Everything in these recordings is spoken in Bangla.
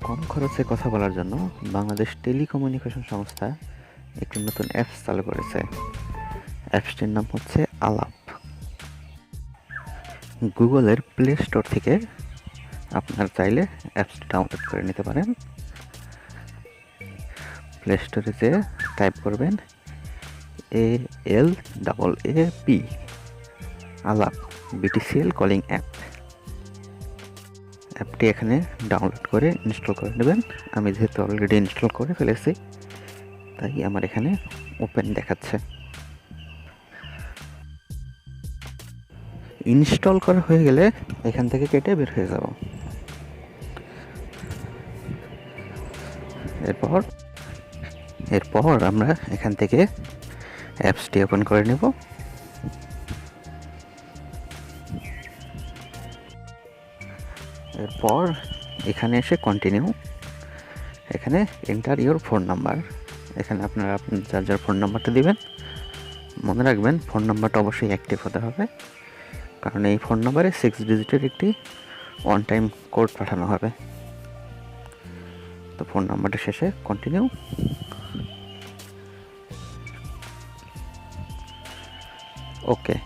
কম খরচে কথা বলার জন্য বাংলাদেশ টেলিকমিউনিকেশন সংস্থা একটি নতুন অ্যাপস চালু করেছে। অ্যাপসটির নাম হচ্ছে আলাপ। গুগলের প্লে স্টোর থেকে আপনারা চাইলে অ্যাপসটি ডাউনলোড করে নিতে পারেন। প্লে স্টোরে যেয়ে টাইপ করবেন ALAAP আলাপ BTCL কলিং অ্যাপ। অ্যাপটি এখানে ডাউনলোড করে ইনস্টল করে নেবেন। আমি যেহেতু অলরেডি ইনস্টল করে ফেলেছি তাই আমার এখানে ওপেন দেখাচ্ছে। ইনস্টল করা হয়ে গেলে এখান থেকে কেটে বের হয়ে যাব। এরপর আমরা এখান থেকে অ্যাপসটি ওপেন করে নেব। এরপর এখানে এসে কন্টিনিউ, এখানে এন্টার ইওর ফোন নাম্বার, এখানে আপনারা আপনার যার ফোন নাম্বারটা দিবেন। মনে রাখবেন ফোন নাম্বারটা অবশ্যই অ্যাক্টিভ হতে হবে, কারণ এই ফোন নাম্বারে 6 ডিজিটের একটি ওয়ান টাইম কোড পাঠানো হবে। তো ফোন নাম্বারটা শেষে কন্টিনিউ। ওকে,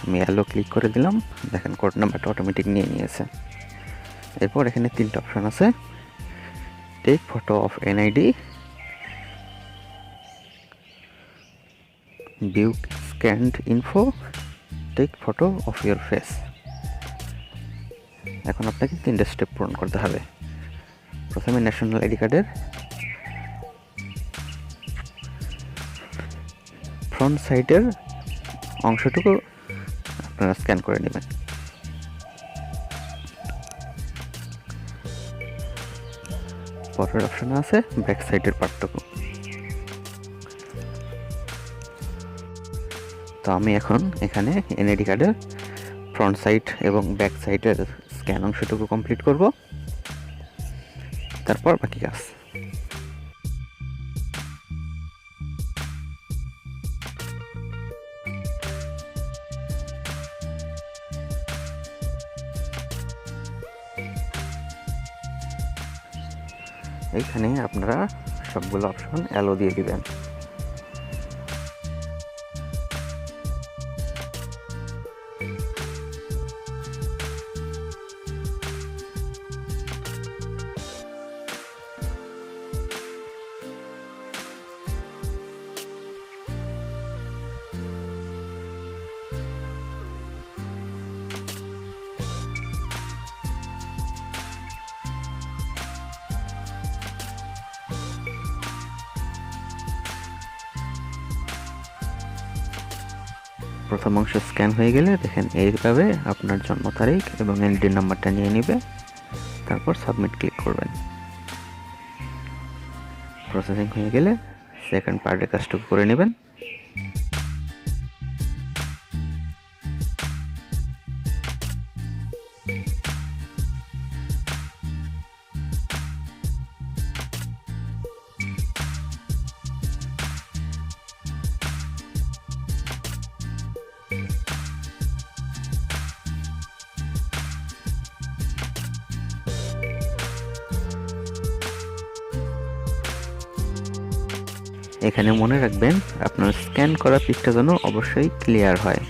আমি অ্যালো ক্লিক করে দিলাম। দেখেন কোড নাম্বারটা অটোমেটিক নিয়ে নিয়েছে। এরপর এখানে 3টা অপশন আছে, take photo of NID, view scanned info, take photo of your face. এখন আপনাকে 3টা স্টেপ পূরণ করতে হবে। প্রথমে ন্যাশনাল আইডি কার্ডের ফ্রন্ট সাইডের অংশটুকু আপনারা স্ক্যান করে নেবেন। পরের অপশনে আছে ব্যাক সাইডের পার্টটুকু। তো আমি এখন এখানে এনআইডি কার্ডের ফ্রন্ট সাইড এবং ব্যাক সাইডের স্ক্যান অংশটুকু কমপ্লিট করব, তারপর বাকি কাজ। এইখানে আপনারা সবগুলো অপশন অ্যালো দিয়ে দিবেন। প্রথম অংশ স্ক্যান হয়ে গেলে দেখেন এইভাবে আপনার জন্ম তারিখ এবং এনআইডি নাম্বারটা নিয়ে নেবে, তারপর সাবমিট ক্লিক করবেন। প্রসেসিং হয়ে গেলে সেকেন্ড পার্টের কাজটুকু করে নেবেন। এখানে মনে রাখবেন আপনার স্ক্যান করা পিকটা যেন অবশ্যই ক্লিয়ার হয়।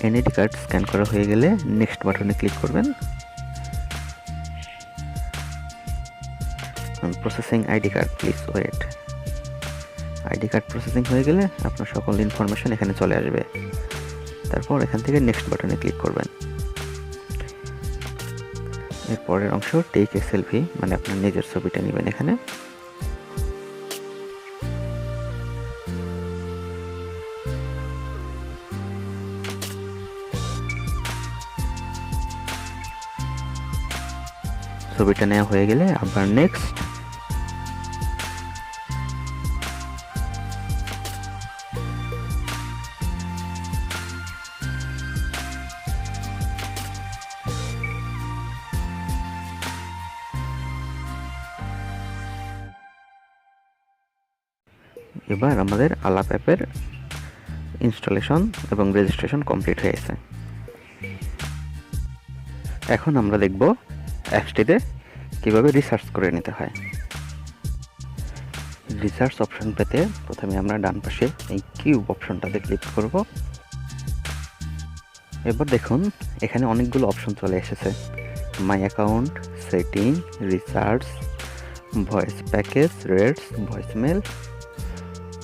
এনআইডি কার্ড স্ক্যান করা হয়ে গেলে নেক্সট বাটনে ক্লিক করবেন। Processing ID card, please wait. ID card processing হয়ে গেলে আপনার সকল ইনফরমেশন এখানে চলে আসবে। তারপর এখান থেকে নেক্সট বাটনে ক্লিক করবেন। এরপরের অংশ টেক এ সেলফি, মানে আপনার নিজের ছবিটা নেবেন। এখানে ছবিটা নেওয়া হয়ে গেলে আবার নেক্সট, এবার আমাদের আলাপ অ্যাপের ইনস্টলেশন এবং রেজিস্ট্রেশন কমপ্লিট হয়ে গেছে। এখন আমরা দেখব অ্যাপসটিতে কীভাবে রিসার্চ করে নিতে হয়। রিসার্চ অপশন পেতে প্রথমে আমরা ডান পাশে এই কিউব অপশনটাতে ক্লিক করব। এবার দেখুন এখানে অনেকগুলো অপশন চলে এসেছে, my account, setting, research, voice package, rates, voicemail.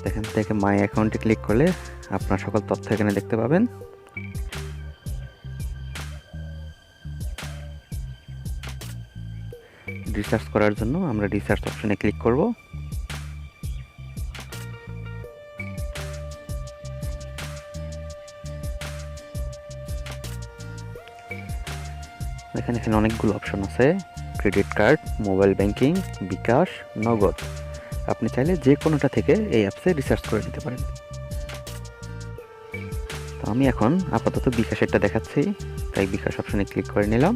এখান থেকে মাই অ্যাকাউন্টে ক্লিক করলে আপনার সকল তথ্য এখানে দেখতে পাবেন। রিসার্চ করার জন্য আমরা রিসার্চ অপশনে ক্লিক করব। এখানে অনেকগুলো অপশন আছে, ক্রেডিট কার্ড, মোবাইল ব্যাংকিং, বিকাশ, নগদ। আপনি চাইলে যে কোনোটা থেকে এই অ্যাপসে রিসার্চ করে নিতে পারেন। তো আমি এখন আপাতত বিকাশেরটা দেখাচ্ছি, তাই বিকাশ অপশনে ক্লিক করে নিলাম।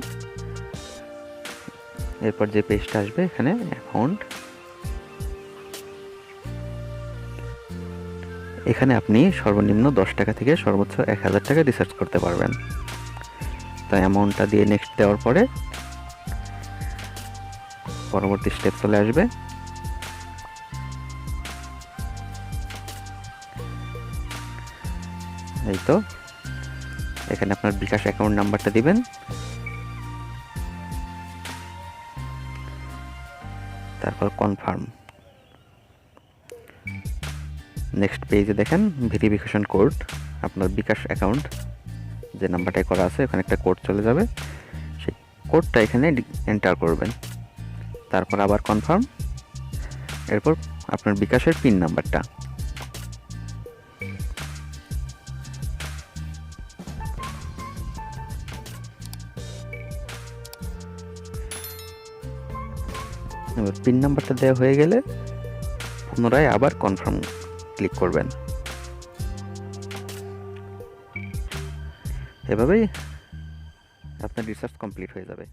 এরপর যে পেজটা আসবে এখানে অ্যাকাউন্ট, এখানে আপনি সর্বনিম্ন 10 টাকা থেকে সর্বোচ্চ 1000 টাকা রিসার্চ করতে পারবেন। তাই অ্যামাউন্টটা দিয়ে নেক্সট দেওয়ার পরে পরবর্তী স্টেপ চলে আসবে। এই তো এখানে আপনার বিকাশ অ্যাকাউন্ট নাম্বারটা দিবেন, তারপর কনফার্ম। নেক্সট পেজে দেখেন ভেরিফিকেশন কোড, আপনার বিকাশ অ্যাকাউন্ট যে নাম্বারটাই করা আছে ওখানে একটা কোড চলে যাবে, সেই কোডটা এখানে এন্টার করবেন, তারপর আবার কনফার্ম। এরপর আপনার বিকাশের পিন নাম্বারটা, এবার পিন নাম্বারটা দেওয়া হয়ে গেলে পুনরায় আবার কনফার্ম ক্লিক করবেন। এভাবেই আপনার রিসার্চ কমপ্লিট হয়ে যাবে।